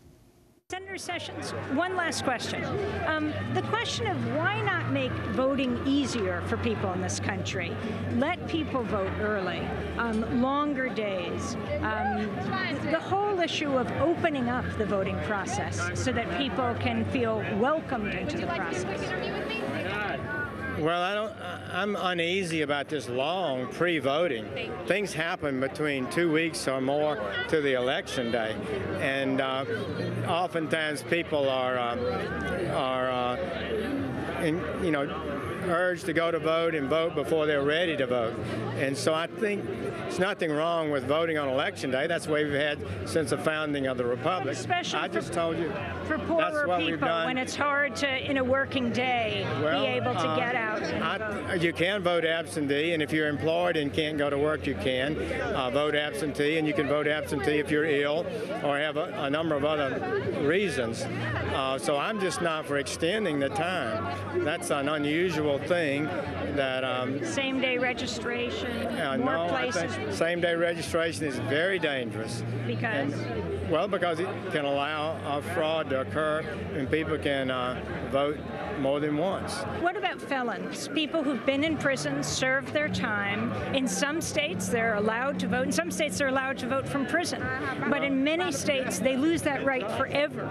Senator Sessions, one last question. The question of why not make voting easier for people in this country? Let people vote early, longer days, the whole issue of opening up the voting process so that people can feel welcomed into the process. Well, I'm uneasy about this long pre-voting. Things happen between 2 weeks or more to the election day, and oftentimes people are urged to go to vote and vote before they're ready to vote. And so I think there's nothing wrong with voting on election day. That's the way we've had since the founding of the Republic. I just told you. For poorer people, when it's hard to, in a working day, be able to get out and vote. You can vote absentee, and if you're employed and can't go to work, you can vote absentee, and you can vote absentee if you're ill or have a number of other reasons. So I'm just not for extending the time. That's an unusual thing that same-day registration, more places. I think same-day registration is very dangerous. Because? Because it can allow fraud to occur, and people can vote more than once. What about felons? People who've been in prison, served their time. In some states, they're allowed to vote. In some states, they're allowed to vote from prison. But in many states, they lose that right forever.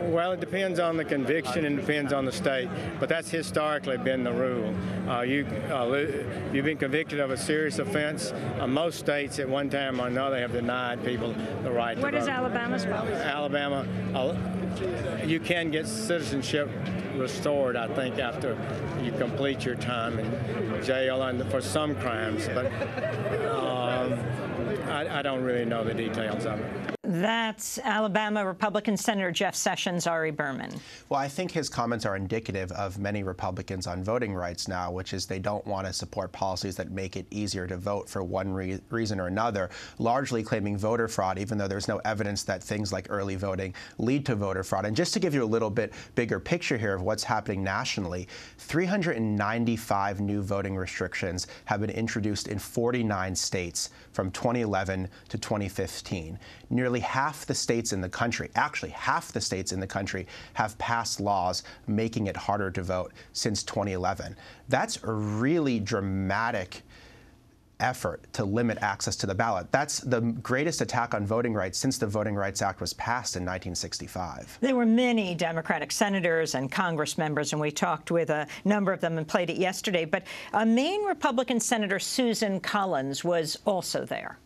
Well, it depends on the conviction and depends on the state, but that's historically been the rule. You've been convicted of a serious offense. Most states at one time or another have denied people the right to vote. What is Alabama's policy? Alabama, you can get citizenship restored, I think, after you complete your time in jail and for some crimes, but I don't really know the details of it. That's Alabama Republican Senator Jeff Sessions. Ari Berman. Well, I think his comments are indicative of many Republicans on voting rights now, which is they don't want to support policies that make it easier to vote for one reason or another, largely claiming voter fraud, even though there's no evidence that things like early voting lead to voter fraud. And just to give you a little bit bigger picture here of what's happening nationally, 395 new voting restrictions have been introduced in 49 states from 2011 to 2015. Nearly half the states in the country, actually half the states in the country, have passed laws making it harder to vote since 2011. That's a really dramatic effort to limit access to the ballot. That's the greatest attack on voting rights since the Voting Rights Act was passed in 1965. There were many Democratic senators and Congress members, and we talked with a number of them and played it yesterday. But Maine Republican Senator Susan Collins was also there.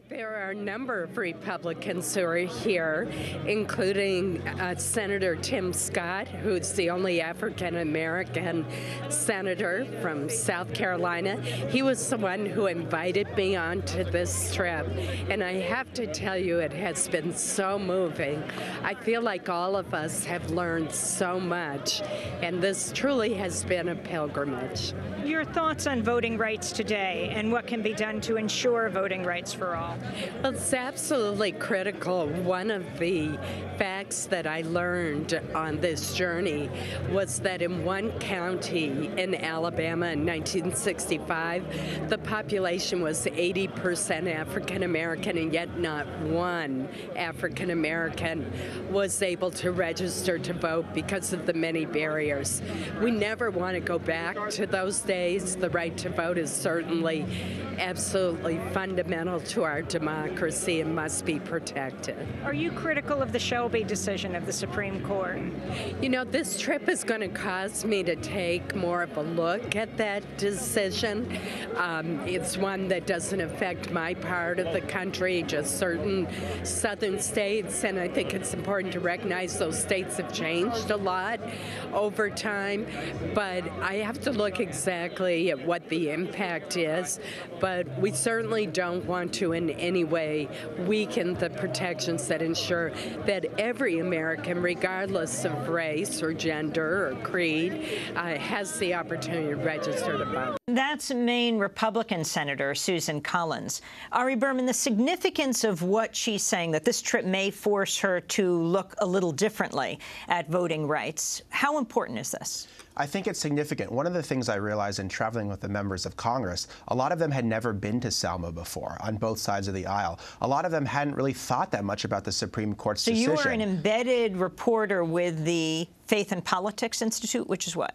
There are a number of Republicans who are here, including Senator Tim Scott, who's the only African-American senator from South Carolina. He was the one who invited me onto this trip, and I have to tell you, it has been so moving. I feel like all of us have learned so much, and this truly has been a pilgrimage. Your thoughts on voting rights today and what can be done to ensure voting rights for all? Well, it's absolutely critical. One of the facts that I learned on this journey was that in one county in Alabama in 1965, the population was 80% African American, and yet not one African American was able to register to vote because of the many barriers. We never want to go back to those days. The right to vote is certainly absolutely fundamental to our democracy and must be protected. Are you critical of the Shelby decision of the Supreme Court? You know, this trip is going to cause me to take more of a look at that decision. It's one that doesn't affect my part of the country, just certain southern states, and I think it's important to recognize those states have changed a lot over time, but I have to look exactly at what the impact is. But we certainly don't want to in any way weaken the protections that ensure that every American, regardless of race or gender or creed, has the opportunity to register to vote. That's Maine Republican Senator Susan Collins. Ari Berman, the significance of what she's saying, that this trip may force her to look a little differently at voting rights, how important is this? I think it's significant. One of the things I realized in traveling with the members of Congress, a lot of them had never been to Selma before on both sides of the aisle. A lot of them hadn't really thought that much about the Supreme Court's decision. So you are an embedded reporter with the Faith and Politics Institute, which is what?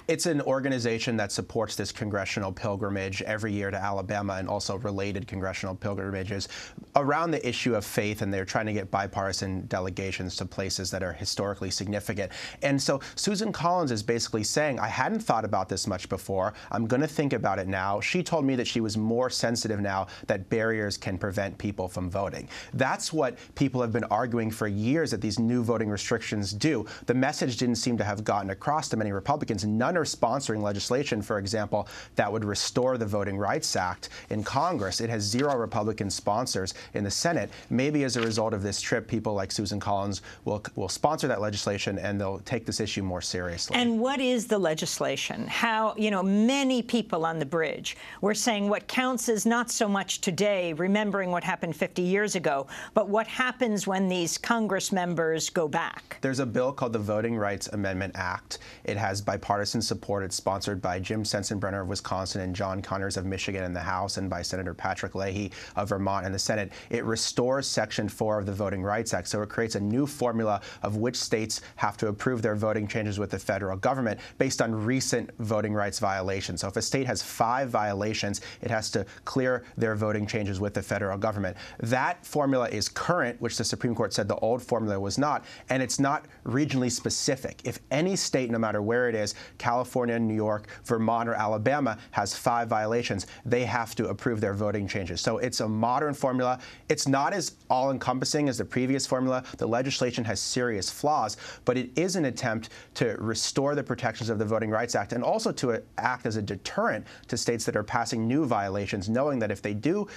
It's an organization that supports this congressional pilgrimage every year to Alabama and also related congressional pilgrimages around the issue of faith, and they're trying to get bipartisan delegations to places that are historically significant. And so Susan Collins is basically saying, I hadn't thought about this much before. I'm going to think about it now. She told me that she was more sensitive now that barriers can prevent people from voting. That's what people have been arguing for years that these new voting restrictions do. The message didn't seem to have gotten across to many Republicans. None are sponsoring legislation, for example, that would restore the Voting Rights Act in Congress. It has 0 Republican sponsors in the Senate. Maybe as a result of this trip, people like Susan Collins will sponsor that legislation and they'll take this issue more seriously. And what is the legislation? How, you know, many people on the bridge were saying what counts is not so much today, remembering what happened 50 years ago, but what happens when these Congress members go back. There's a bill called the Voting Rights Amendment Act. It has bipartisan support. It's sponsored by Jim Sensenbrenner of Wisconsin and John Conyers of Michigan in the House, and by Senator Patrick Leahy of Vermont in the Senate. It restores Section 4 of the Voting Rights Act, so it creates a new formula of which states have to approve their voting changes with the federal government based on recent voting rights violations. So if a state has 5 violations, it has to clear their voting changes with the federal government. That formula is current, which the Supreme Court said the old formula was not, and it's not regionally specific. If any state, no matter where it is, California, New York, Vermont, or Alabama, has 5 violations, they have to approve their voting changes. So it's a modern formula. It's not as all-encompassing as the previous formula. The legislation has serious flaws, but it is an attempt to restore the protections of the Voting Rights Act and also to act as a deterrent to states that are passing new violations, knowing that if they do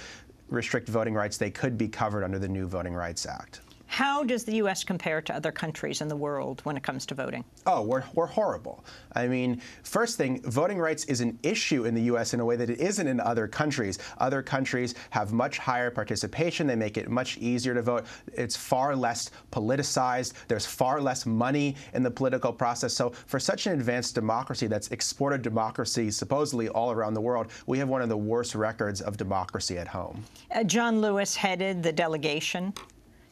restrict voting rights, they could be covered under the new Voting Rights Act. How does the U.S. compare to other countries in the world when it comes to voting? Oh, we're horrible. I mean, first thing, voting rights is an issue in the U.S. in a way that it isn't in other countries. Other countries have much higher participation. They make it much easier to vote. It's far less politicized. There's far less money in the political process. So for such an advanced democracy that's exported democracy supposedly all around the world, we have one of the worst records of democracy at home. John Lewis headed the delegation.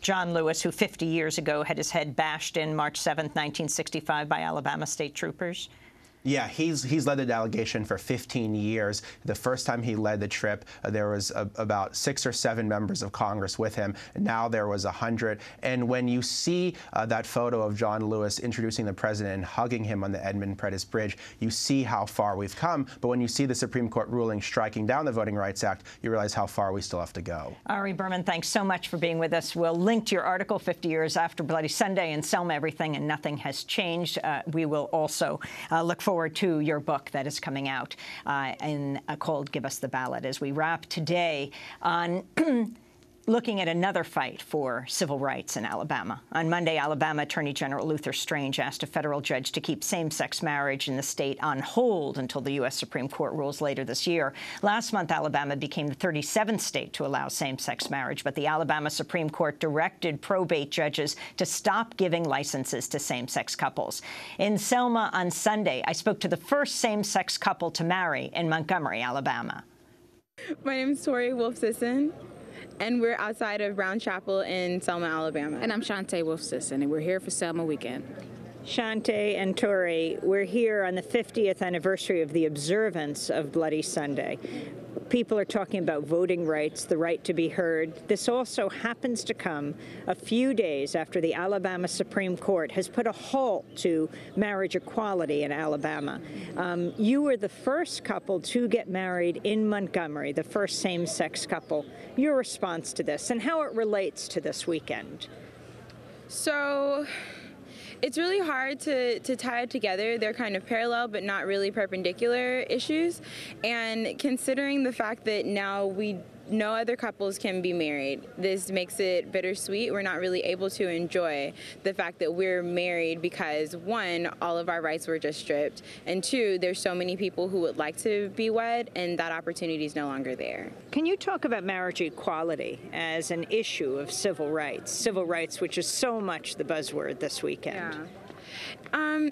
John Lewis, who 50 years ago had his head bashed in March 7th, 1965 by Alabama state troopers. Yeah, he's led the delegation for 15 years. The first time he led the trip, there was about 6 or 7 members of Congress with him. Now there was 100. And when you see that photo of John Lewis introducing the president and hugging him on the Edmund-Pettus Bridge, you see how far we've come. But when you see the Supreme Court ruling striking down the Voting Rights Act, you realize how far we still have to go. Ari Berman, thanks so much for being with us. We'll link to your article, 50 Years After Bloody Sunday, in Selma, Everything and Nothing Has Changed. We will also look forward to your book that is coming out called Give Us the Ballot as we wrap today on looking at another fight for civil rights in Alabama. On Monday, Alabama Attorney General Luther Strange asked a federal judge to keep same-sex marriage in the state on hold until the U.S. Supreme Court rules later this year. Last month, Alabama became the 37th state to allow same-sex marriage, but the Alabama Supreme Court directed probate judges to stop giving licenses to same-sex couples. In Selma on Sunday, I spoke to the first same-sex couple to marry in Montgomery, Alabama. My name is Tori Wolf-Sisson, and we're outside of Brown Chapel in Selma, Alabama. And I'm Shantae Wolf-Sisson, and we're here for Selma weekend. Shantae and Tori, we're here on the 50th anniversary of the observance of Bloody Sunday. People are talking about voting rights, the right to be heard. This also happens to come a few days after the Alabama Supreme Court has put a halt to marriage equality in Alabama. You were the first couple to get married in Montgomery, the first same-sex couple. Your response to this and how it relates to this weekend? So it's really hard to tie it together. They're kind of parallel but not really perpendicular issues. And considering the fact that now no other couples can be married, this makes it bittersweet. We're not really able to enjoy the fact that we're married because, one, all of our rights were just stripped, and two, there's so many people who would like to be wed, and that opportunity is no longer there. Can you talk about marriage equality as an issue of civil rights, which is so much the buzzword this weekend? Yeah.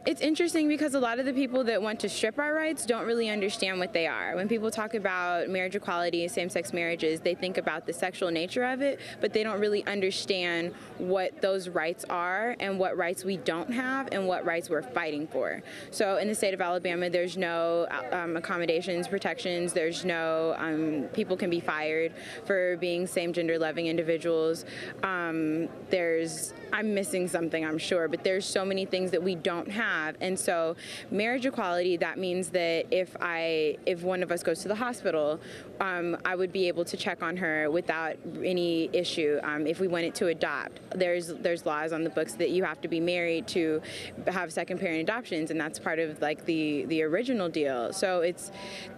It's interesting because a lot of the people that want to strip our rights don't really understand what they are. When people talk about marriage equality, same-sex marriages, they think about the sexual nature of it, but they don't really understand what those rights are and what rights we don't have and what rights we're fighting for. So in the state of Alabama, there's no accommodations, protections, there's no, people can be fired for being same-gender loving individuals. I'm missing something, I'm sure, but there's so many things that we don't have. And so marriage equality, that means that if one of us goes to the hospital, I would be able to check on her without any issue. If we wanted to adopt, there's laws on the books that you have to be married to have second parent adoptions, and that's part of like the original deal. So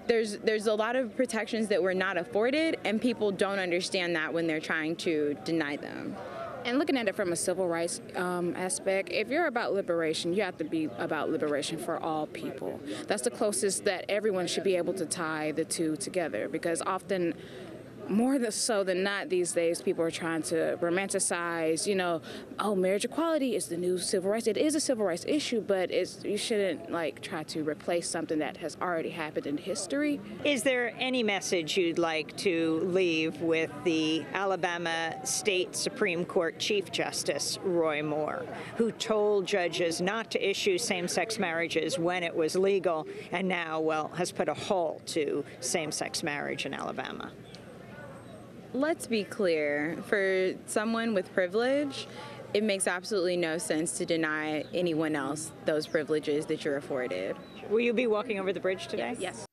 there's a lot of protections that we're not afforded, and people don't understand that when they're trying to deny them. And looking at it from a civil rights aspect, if you're about liberation, you have to be about liberation for all people. That's the closest that everyone should be able to tie the two together, because often, more so than not these days, people are trying to romanticize, marriage equality is the new civil rights. It is a civil rights issue, but you shouldn't try to replace something that has already happened in history. Is there any message you'd like to leave with the Alabama State Supreme Court Chief Justice Roy Moore, who told judges not to issue same-sex marriages when it was legal and now, has put a halt to same-sex marriage in Alabama? Let's be clear, for someone with privilege, it makes absolutely no sense to deny anyone else those privileges that you're afforded. Will you be walking over the bridge today? Yes.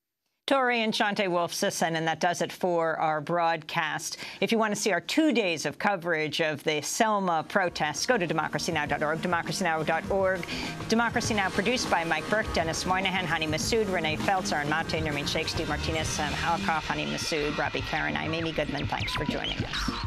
Tori and Shante Wolf-Sisson, and that does it for our broadcast. If you want to see our 2 days of coverage of the Selma protests, go to democracynow.org, democracynow.org. Democracy Now! Produced by Mike Burke, Dennis Moynihan, Hani Massoud, Renee Feltz, Aaron Mate, Nermeen Sheikh, Steve Martinez, Sam Alcoff, Hani Massoud, Robbie Karen. I'm Amy Goodman. Thanks for joining us.